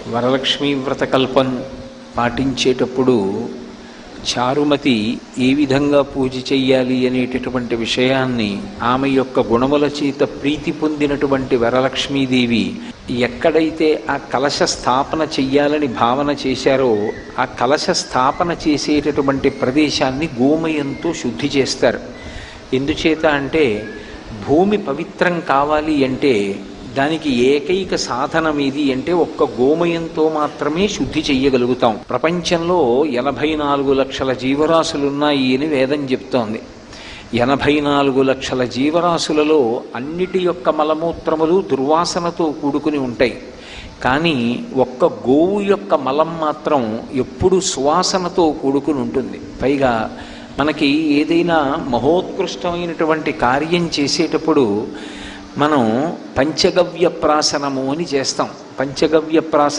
వరలక్ష్మీ వ్రతకల్పం పాటించేటప్పుడు చారుమతి ఏ విధంగా పూజ చెయ్యాలి అనేటటువంటి విషయాన్ని ఆమె యొక్క గుణముల చేత ప్రీతి పొందినటువంటి వరలక్ష్మీదేవి ఎక్కడైతే ఆ కలశ స్థాపన చెయ్యాలని భావన చేశారో ఆ కలశ స్థాపన చేసేటటువంటి ప్రదేశాన్ని గోమయంతో శుద్ధి చేస్తారు. ఎందుచేత అంటే భూమి పవిత్రం కావాలి అంటే దానికి ఏకైక సాధనం ఏది అంటే ఒక్క గోమయంతో మాత్రమే శుద్ధి చెయ్యగలుగుతాం. ప్రపంచంలో 84 లక్షల జీవరాశులున్నాయి అని వేదం చెప్తోంది. 84 లక్షల జీవరాశులలో అన్నిటి యొక్క మలమూత్రములు దుర్వాసనతో కూడుకుని ఉంటాయి. కానీ ఒక్క గోవు యొక్క మలం మాత్రం ఎప్పుడు సువాసనతో కూడుకుని ఉంటుంది. పైగా మనకి ఏదైనా మహోత్కృష్టమైనటువంటి కార్యం చేసేటప్పుడు మనం పంచగవ్య ప్రాసనము అని చేస్తాం. పంచగవ్య ప్రాసన